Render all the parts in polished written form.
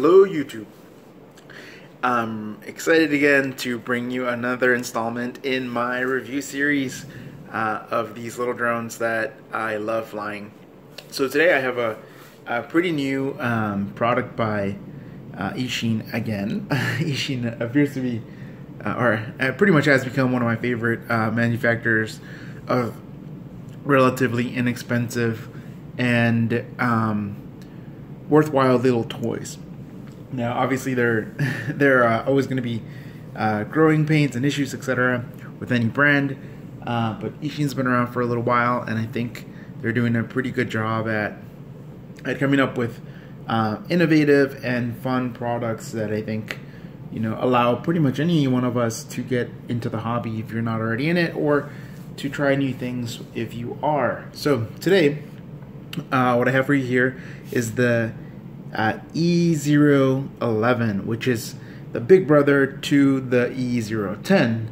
Hello YouTube. I'm excited again to bring you another installment in my review series of these little drones that I love flying. So today I have a pretty new product by Eachine again. Eachine appears to be, or pretty much has become one of my favorite manufacturers of relatively inexpensive and worthwhile little toys. Now, obviously, there are always going to be growing pains and issues, etc., with any brand. But Eachine's been around for a little while, and I think they're doing a pretty good job at coming up with innovative and fun products that I think, you know, allow pretty much any one of us to get into the hobby if you're not already in it, or to try new things if you are. So today, what I have for you here is the E011, which is the big brother to the E010.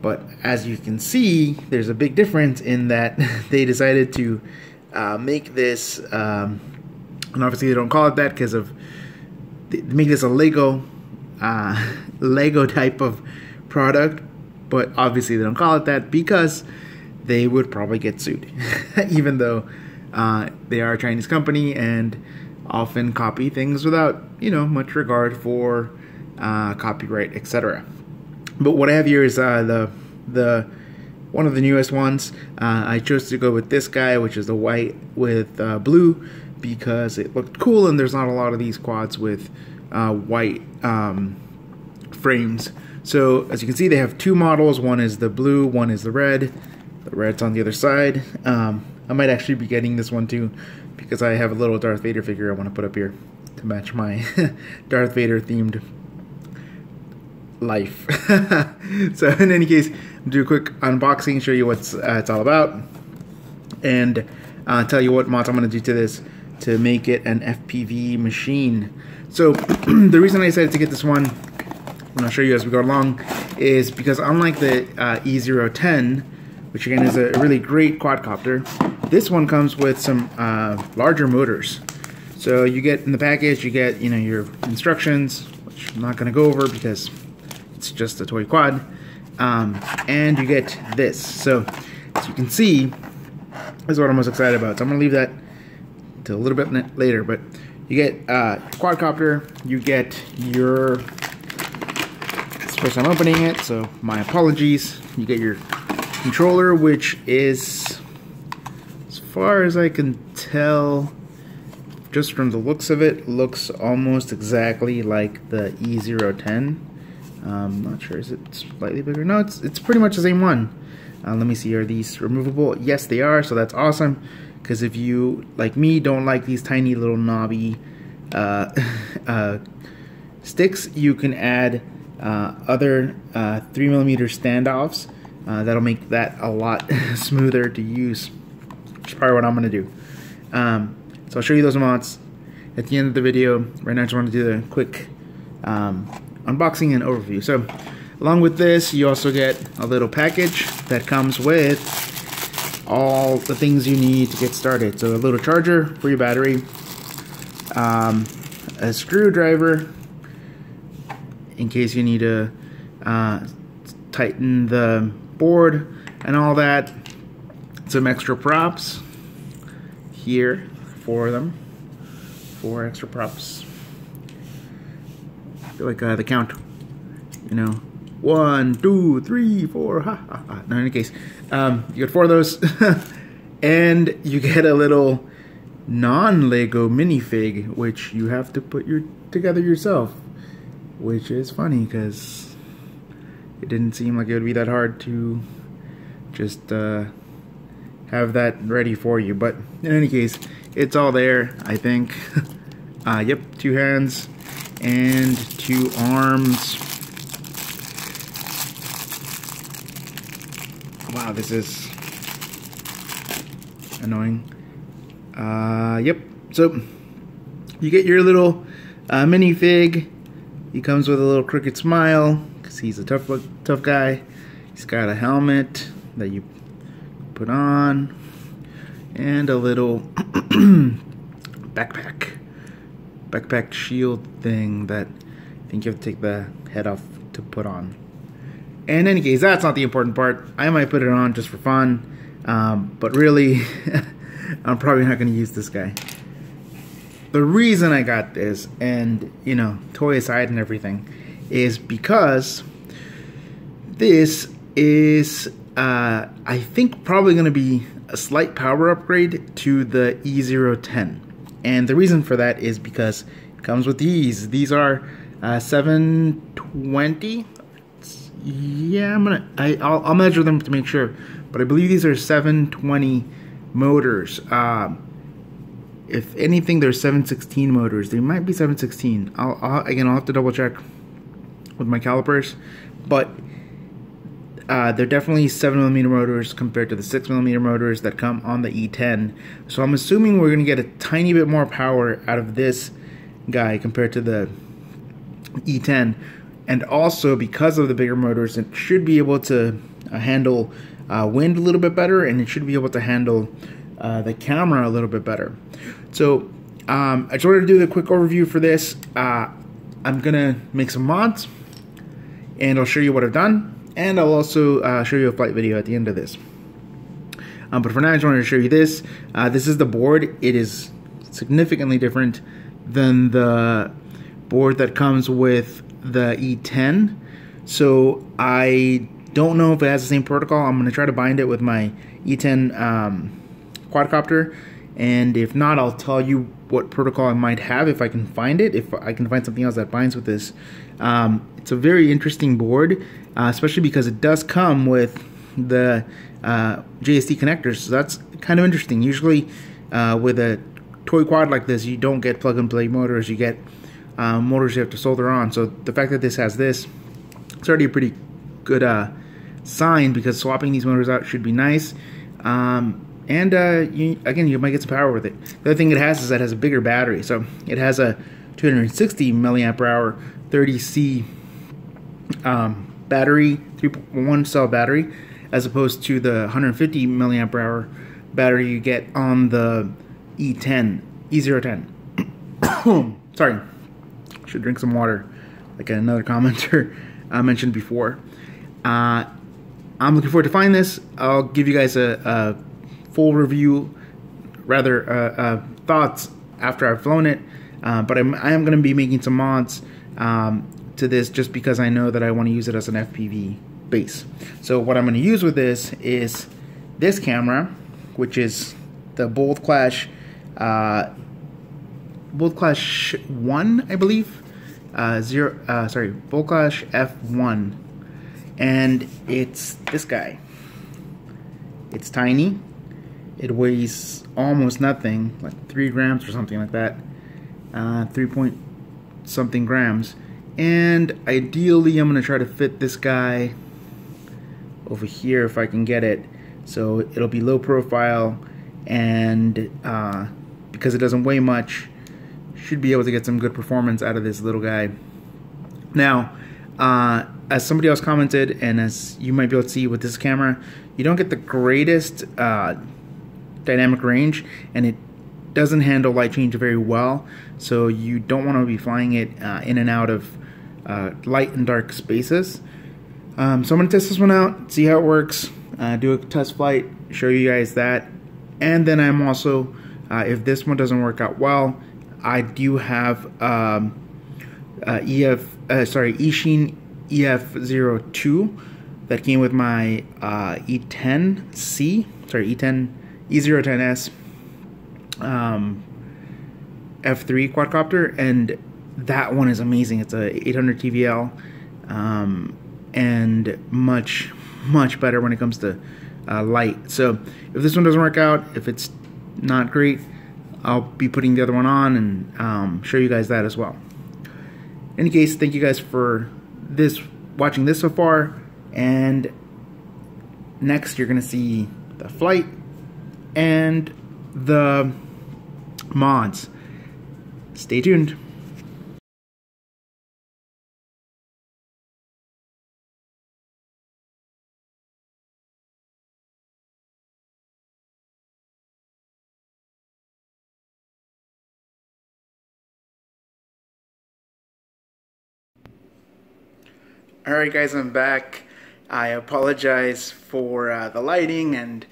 But as you can see, there's a big difference in that they decided to make this, and obviously they don't call it that because of, they make this a Lego type of product, but obviously they don't call it that because they would probably get sued, even though they are a Chinese company and often copy things without, you know, much regard for copyright, etc. But what I have here is the one of the newest ones. I chose to go with this guy, which is the white with blue, because it looked cool, and there's not a lot of these quads with white frames. So as you can see, they have two models. One is the blue, one is the red. The red's on the other side. I might actually be getting this one too, because I have a little Darth Vader figure I want to put up here to match my Darth Vader themed life. So in any case, I'll do a quick unboxing, show you what it's all about, and tell you what mods I'm going to do to this to make it an FPV machine. So the reason I decided to get this one, and I'll show you as we go along, is because unlike the E010, which again is a really great quadcopter, this one comes with some larger motors. So you get in the package, you get, you know, your instructions, which I'm not going to go over because it's just a toy quad, and you get this. So as you can see, this is what I'm most excited about. So I'm going to leave that till a little bit later. But you get quadcopter, you get your, it's the first time opening it, so my apologies. You get your controller, which is, as far as I can tell, just from the looks of it, looks almost exactly like the E010. I'm not sure, is it slightly bigger? No, it's pretty much the same one. Let me see, are these removable? Yes, they are, so that's awesome, because if you, like me, don't like these tiny little knobby sticks, you can add other 3mm standoffs. That'll make that a lot smoother to use, which is probably what I'm going to do. So I'll show you those mods at the end of the video. Right now I just want to do a quick unboxing and overview. So along with this, you also get a little package that comes with all the things you need to get started. So a little charger for your battery, a screwdriver in case you need to tighten the board and all that, some extra props here for them, 4 extra props. I feel like the count, you know, 1, 2, 3, 4, ha ha ha. No, in any case, you get 4 of those, and you get a little non-Lego minifig, which you have to put together yourself, which is funny because it didn't seem like it would be that hard to just have that ready for you. But in any case, it's all there, I think. Yep, 2 hands and 2 arms. Wow, this is annoying. Yep, so you get your little minifig. He comes with a little crooked smile because he's a tough guy. He's got a helmet that you put on and a little backpack. backpack shield thing that I think you have to take the head off to put on. In any case, that's not the important part. I might put it on just for fun, but really, I'm probably not going to use this guy. The reason I got this, and you know, toy aside and everything, is because this is, I think, probably going to be a slight power upgrade to the E010. And the reason for that is because it comes with these. These are 720. Yeah, I'll measure them to make sure, but I believe these are 720 motors. If anything, they're 716 motors. They might be 716. I'll have to double check with my calipers, but they're definitely 7mm motors compared to the 6mm motors that come on the E10. So I'm assuming we're gonna get a tiny bit more power out of this guy compared to the E10. And also, because of the bigger motors, it should be able to handle wind a little bit better, and it should be able to handle the camera a little bit better. So I just wanted to do the quick overview for this. I'm gonna make some mods, and I'll show you what I've done, and I'll also show you a flight video at the end of this. But for now, I just wanted to show you this. This is the board. It is significantly different than the board that comes with the E10, so I don't know if it has the same protocol. I'm going to try to bind it with my E10 quadcopter, and if not, I'll tell you what protocol I might have if I can find it, if I can find something else that binds with this. It's a very interesting board, especially because it does come with the JST connectors, so that's kind of interesting. Usually with a toy quad like this, you don't get plug and play motors, you get motors you have to solder on. So the fact that this has this, it's already a pretty good sign, because swapping these motors out should be nice. Again, you might get some power with it. The other thing it has is that it has a bigger battery. So it has a 260 milliamp hour 30C battery, 3.1 cell battery, as opposed to the 150 milliamp hour battery you get on the E010. Sorry. Should drink some water, like another commenter mentioned before. I'm looking forward to finding this. I'll give you guys a full review, rather thoughts after I've flown it. But I am going to be making some mods to this, just because I know that I want to use it as an FPV base. So what I'm going to use with this is this camera, which is the Bold Clash 1, I believe. Bold Clash F1, and it's this guy. It's tiny. It weighs almost nothing, like 3 grams or something like that. 3 point something grams. And ideally, I'm gonna try to fit this guy over here if I can get it. So it'll be low profile, and because it doesn't weigh much, should be able to get some good performance out of this little guy. Now, as somebody else commented, and as you might be able to see with this camera, you don't get the greatest dynamic range, and it doesn't handle light change very well, so you don't want to be flying it in and out of light and dark spaces. So I'm going to test this one out, see how it works, do a test flight, show you guys that, and then I'm also, if this one doesn't work out well, I do have Eachine E011 that came with my E10C, E010S F3 quadcopter, and that one is amazing. It's a 800 TVL, and much better when it comes to light. So if this one doesn't work out, if it's not great, I'll be putting the other one on and show you guys that as well. In any case, thank you guys for watching this so far, and next you're gonna see the flight and the mods. Stay tuned. Alright guys, I'm back. I apologize for the lighting, and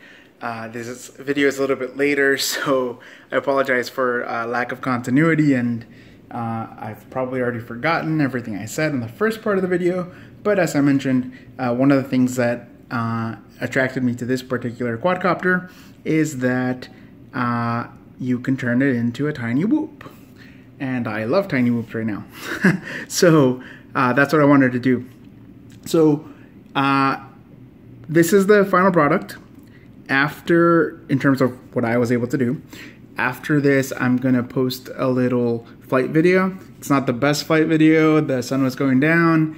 this video is a little bit later, so I apologize for lack of continuity, and I've probably already forgotten everything I said in the first part of the video, but as I mentioned, one of the things that attracted me to this particular quadcopter is that you can turn it into a tiny whoop, and I love tiny whoops right now. So that's what I wanted to do. So this is the final product in terms of what I was able to do. After this, I'm gonna post a little flight video. It's not the best flight video. The sun was going down,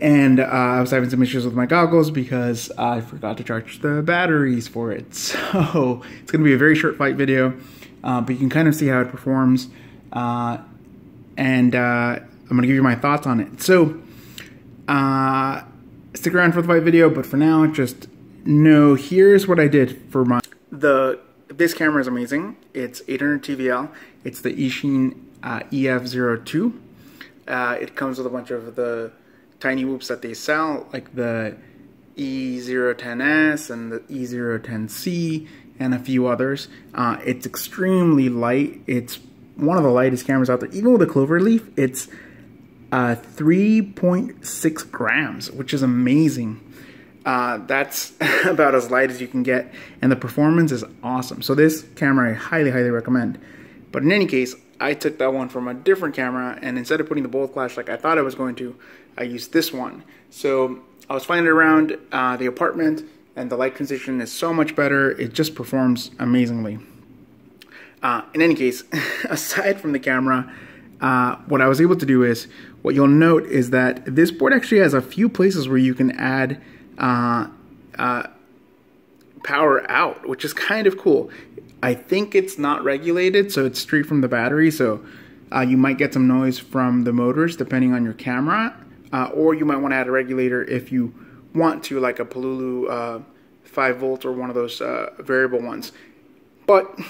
and I was having some issues with my goggles because I forgot to charge the batteries for it. So it's gonna be a very short flight video, but you can kind of see how it performs, and I'm gonna give you my thoughts on it. So stick around for the flight video, but for now, just know here's what I did for my... This camera is amazing. It's 800 TVL. It's the Eachine E011. It comes with a bunch of the tiny whoops that they sell, like the E010S and the E010C and a few others. It's extremely light. It's one of the lightest cameras out there. Even with a clover leaf, it's 3.6 grams, which is amazing. That's about as light as you can get, and the performance is awesome. So this camera I highly recommend. But in any case, I took that one from a different camera, and instead of putting the bolt flash like I thought I was going to, I used this one. So I was flying it around the apartment, and the light transition is so much better. It just performs amazingly. In any case, aside from the camera, what I was able to do is, what you'll note is that this board actually has a few places where you can add power out, which is kind of cool. I think it's not regulated, so it's straight from the battery, so you might get some noise from the motors depending on your camera, or you might want to add a regulator if you want to, like a Pololu 5 volt or one of those variable ones. But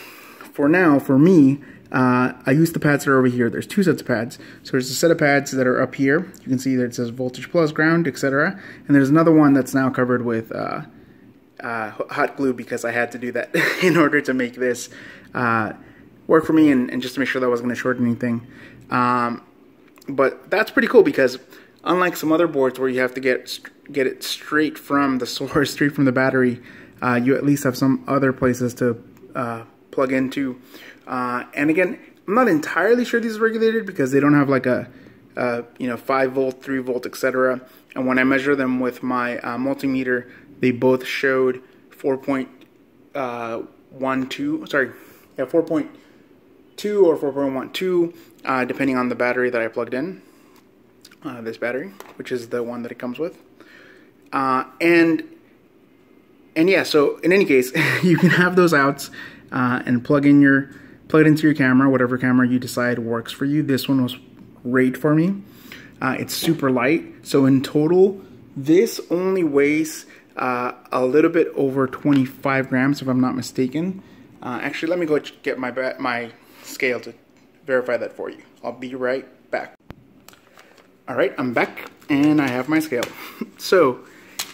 for now, for me, I use the pads that are over here. There's two sets of pads. So there's a set of pads that are up here. You can see that it says voltage plus, ground, etc. And there's another one that's now covered with hot glue, because I had to do that in order to make this work for me, and just to make sure that I wasn't going to short anything. But that's pretty cool, because unlike some other boards where you have to get it straight from the source, straight from the battery, you at least have some other places to plug into. And again, I'm not entirely sure these is regulated, because they don't have like a 5 volt, 3 volt, etc. And when I measure them with my multimeter, they both showed 4.2 or 4.12, depending on the battery that I plugged in. This battery, which is the one that it comes with. And yeah, so in any case, you can have those outs and plug it into your camera, whatever camera you decide works for you. This one was great for me. It's super light, so in total, this only weighs a little bit over 25 grams, if I'm not mistaken. Actually, let me go get my scale to verify that for you. I'll be right back. All right, I'm back, and I have my scale. So,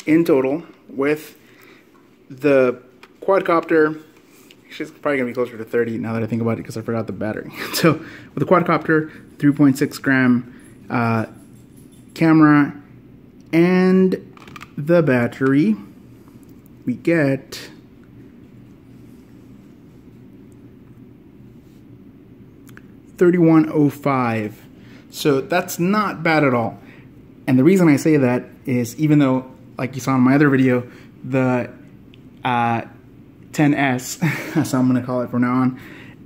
in total, with the quadcopter, actually it's probably gonna be closer to 30 now that I think about it, because I forgot the battery. So, with the quadcopter, 3.6 gram camera, and the battery, we get 3105. So that's not bad at all. And the reason I say that is, even though, like you saw in my other video, the 10S, so I'm going to call it from now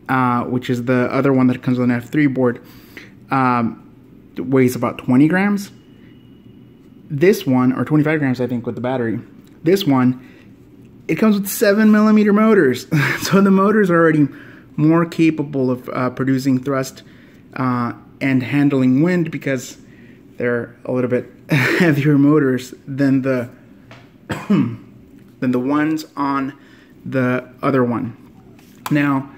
on, which is the other one that comes with an F3 board, weighs about 20 grams. This one, or 25 grams I think with the battery, this one, it comes with 7mm motors. So the motors are already more capable of producing thrust and handling wind, because they're a little bit heavier motors than the ones on the other one. Now,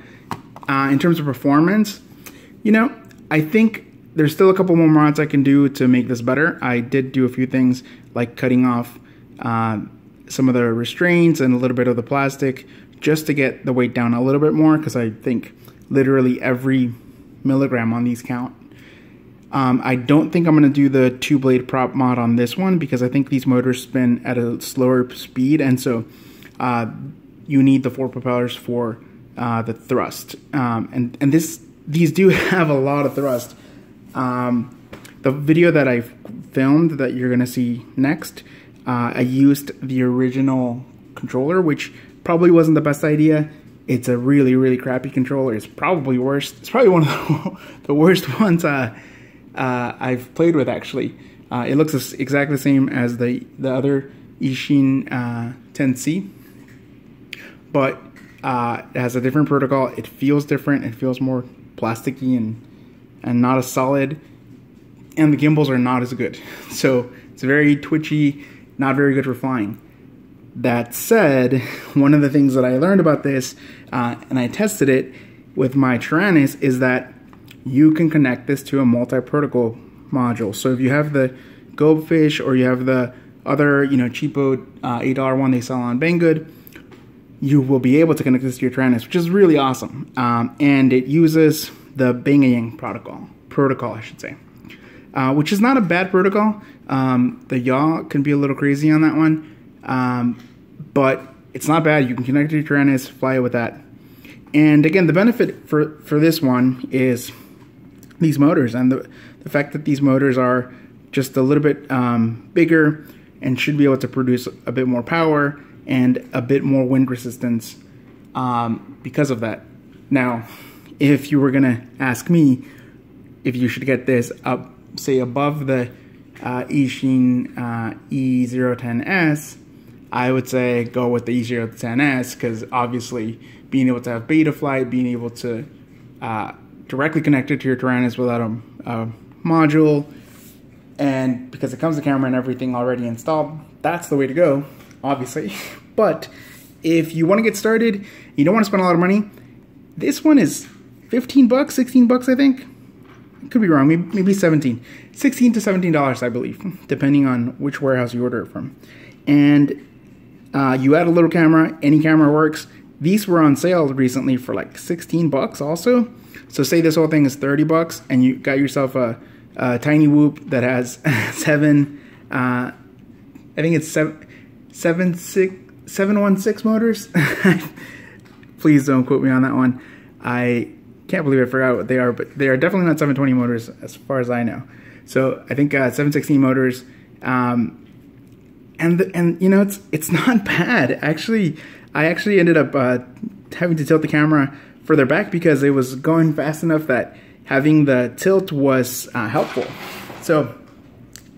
in terms of performance, I think there's still a couple more mods I can do to make this better. I did do a few things like cutting off some of the restraints and a little bit of the plastic just to get the weight down a little bit more, because I think literally every milligram on these count. I don't think I'm going to do the 2-blade prop mod on this one, because I think these motors spin at a slower speed, and so you need the 4 propellers for the thrust. And these do have a lot of thrust. The video that I filmed that you're going to see next, I used the original controller, which probably wasn't the best idea. It's a really, really crappy controller. It's probably worse. It's probably one of the worst ones I've played with, actually. It looks exactly the same as the other Eachine 10C, but it has a different protocol. It feels different. It feels more plasticky and not as solid, and the gimbals are not as good. So it's very twitchy, not very good for flying. That said, one of the things that I learned about this, and I tested it with my Taranis, is that you can connect this to a multi-protocol module. So if you have the Goldfish, or you have the other, cheapo $8 one they sell on Banggood, you will be able to connect this to your Taranis, which is really awesome. And it uses the Banyang protocol, I should say, which is not a bad protocol. The yaw can be a little crazy on that one, but it's not bad. You can connect to your Taranis, fly it with that. And again, the benefit for this one is these motors, and the fact that these motors are just a little bit bigger and should be able to produce a bit more power and a bit more wind resistance because of that. Now, if you were gonna ask me if you should get this up, say above the Eachine E011, I would say go with the E010S, because obviously being able to have beta flight, being able to directly connect it to your Taranis without a module, and because it comes with the camera and everything already installed, that's the way to go, obviously. But if you want to get started, you don't want to spend a lot of money, this one is 15 bucks, 16 bucks, I think. I could be wrong, maybe 17. 16 to $17, I believe, depending on which warehouse you order it from. And you add a little camera, any camera works. These were on sale recently for like 16 bucks also. So say this whole thing is 30 bucks and you got yourself a tiny whoop that has 7, I think it's 716 motors. Please don't quote me on that one. I can't believe I forgot what they are, but they are definitely not 720 motors as far as I know. So I think 716 motors, and it's not bad. Actually, I actually ended up having to tilt the camera further back because it was going fast enough that having the tilt was helpful. So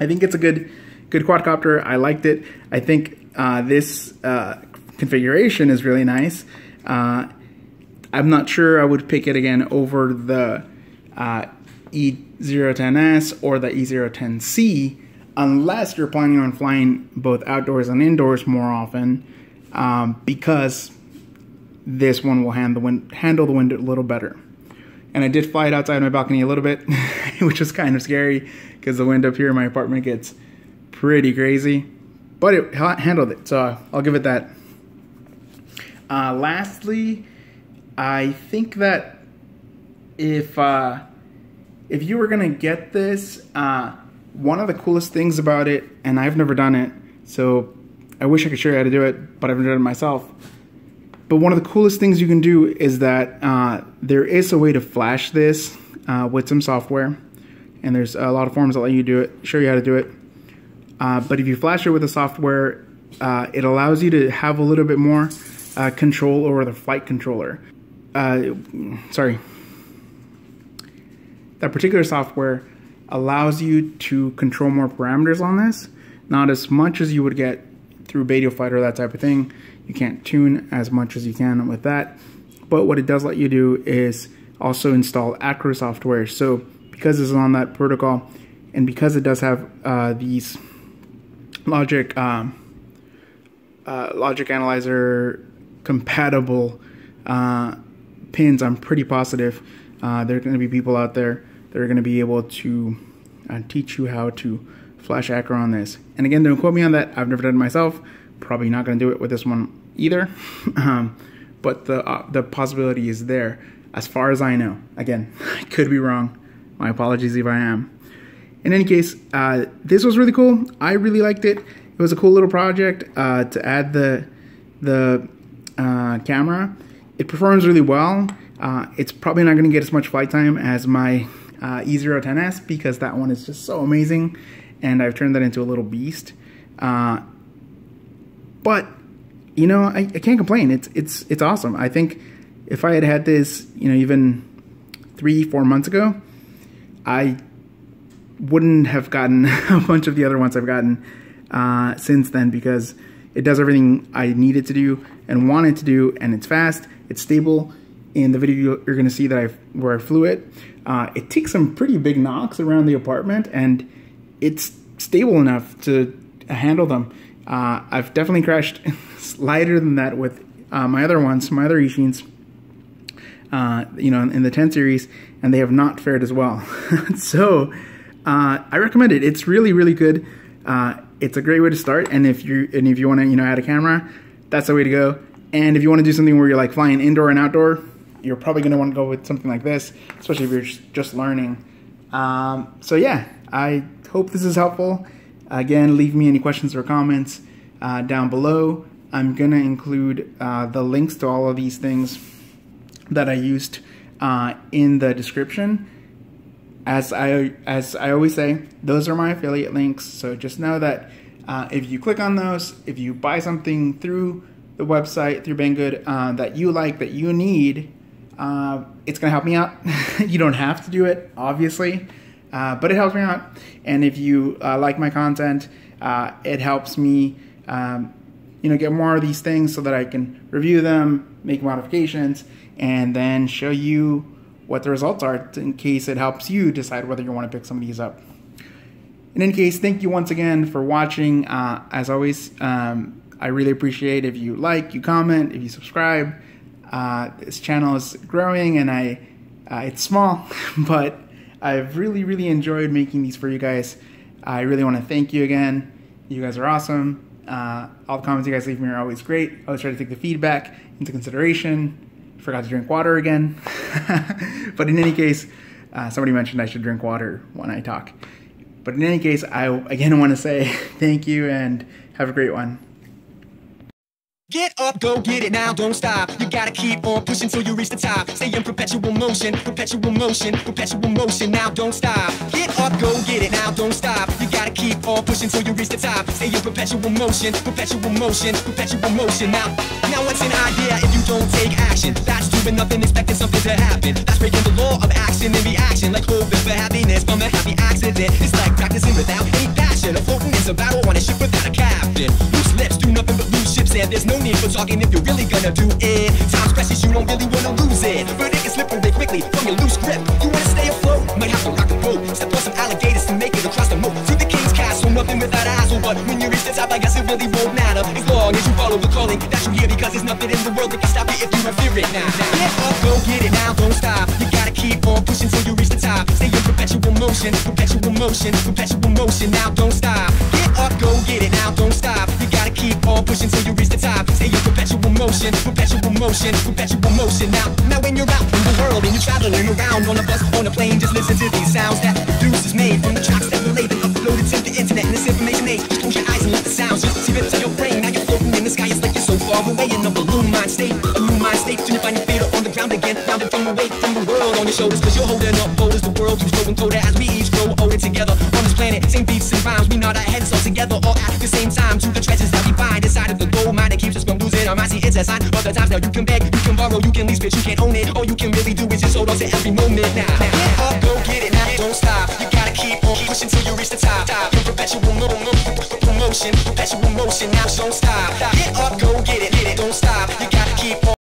I think it's a good quadcopter. I liked it. I think this configuration is really nice. I'm not sure I would pick it again over the E010S or the E010C unless you're planning on flying both outdoors and indoors more often, because this one will handle the wind a little better. And I did fly it outside my balcony a little bit, which was kind of scary because the wind up here in my apartment gets pretty crazy, but it handled it, so I'll give it that. Lastly, I think that if you were gonna get this, one of the coolest things about it, and I've never done it, so I wish I could show you how to do it, but I've never done it myself. But one of the coolest things you can do is that there is a way to flash this with some software, and there's a lot of forums that let you do it, show you how to do it. But if you flash it with the software, it allows you to have a little bit more control over the flight controller. That particular software allows you to control more parameters on this, not as much as you would get through Beta Flight or that type of thing. You can't tune as much as you can with that, but what it does let you do is also install acro software. So because it's on that protocol, and because it does have these logic analyzer compatible pins, I'm pretty positive there are going to be people out there they're going to be able to teach you how to flash acro on this. And again, don't quote me on that. I've never done it myself. Probably not going to do it with this one either. But the possibility is there, as far as I know. Again, I could be wrong. My apologies if I am. In any case, this was really cool. I really liked it. It was a cool little project to add the camera. It performs really well. It's probably not going to get as much flight time as my E010S, because that one is just so amazing, and I've turned that into a little beast. But you know, I can't complain. It's awesome. I think if I had had this, you know, even 3-4 months ago, I wouldn't have gotten a bunch of the other ones I've gotten since then, because it does everything I need it to do and want it to do, and it's fast, it's stable. In the video, you're going to see that where I flew it. It takes some pretty big knocks around the apartment, and it's stable enough to handle them. I've definitely crashed lighter than that with my other ones, my other Eachines, you know, in the 10 series, and they have not fared as well. So I recommend it. It's really, really good. It's a great way to start, and if you want to, you know, add a camera, that's the way to go. And if you want to do something where you're like flying indoor and outdoor, you're probably going to want to go with something like this, especially if you're just learning. So yeah, I hope this is helpful. Again, leave me any questions or comments down below. I'm going to include the links to all of these things that I used in the description. As I always say, those are my affiliate links. So just know that if you click on those, if you buy something through the website, through Banggood, that you like, that you need, it's going to help me out. You don't have to do it, obviously, but it helps me out. And if you like my content, it helps me, you know, get more of these things so that I can review them, make modifications, and then show you what the results are in case it helps you decide whether you want to pick some of these up. In any case, thank you once again for watching. As always, I really appreciate if you like, you comment, if you subscribe. This channel is growing, and it's small, but I've really enjoyed making these for you guys. I really want to thank you again. You guys are awesome. All the comments you guys leave me are always great. I always try to take the feedback into consideration. Forgot to drink water again. But in any case, somebody mentioned I should drink water when I talk. But in any case, I again want to say thank you and have a great one. Get up, go get it now, don't stop. You gotta keep on pushing till you reach the top. Stay in perpetual motion, perpetual motion, perpetual motion. Now don't stop. Get up, go get it now, don't stop. You gotta keep on pushing till you reach the top. Stay in perpetual motion, perpetual motion, perpetual motion. Now what's an idea if you don't take action? That's doing nothing, expecting something to happen. That's breaking the law of action and reaction. Like hoping for happiness from a happy accident. It's like practicing without any passion. A floating in a battle on a ship without a captain. Loose lips do nothing but loose ships, and there's no need for talking if you're really gonna do it. Time's precious, you don't really wanna lose it. But it can slip away quickly from your loose grip. You wanna stay afloat, might have to rock the boat. Step on some alligators to make it across the moat. Through the king's castle, nothing without a hassle. But when you reach the top, I guess it really won't matter. As long as you follow the calling that you hear, because there's nothing in the world that can stop you if you fear it now. Get up, go get it now, don't stop. You gotta keep on pushing till you reach the top. Stay in perpetual motion, perpetual motion, perpetual motion. Now don't stop. Get up, go get it now, don't stop. You gotta keep on pushing till you reach the top. Stay in perpetual motion, perpetual motion, perpetual motion. Now when you're out in the world and you're traveling around on a bus, on a plane, just listen to these sounds that the producers made from the tracks that were laid and uploaded to the internet in this information age. Just close your eyes and let the sounds just seep into your brain. Now you're floating in the sky, it's like you're so far away in a balloon mind state, a balloon mind state. Till you find your feet on the ground again, rounded from away from the world on your shoulders, cause you're holding up bold as the world keeps growing colder as we each grow older together on this planet. Same beats and rhymes, we nod our heads all together all at the same time to the treasures that we find inside of the gold mine that keeps us from losing our minds. See, it's a sign. Other times now you can beg, you can borrow, you can lease, but you can't own it. All you can really do is just hold on to every moment now. Get up, go get it now, don't stop. You gotta keep on pushing till you reach the top. In perpetual motion, perpetual motion. Now don't stop. Get up, go get it, don't stop. You gotta keep on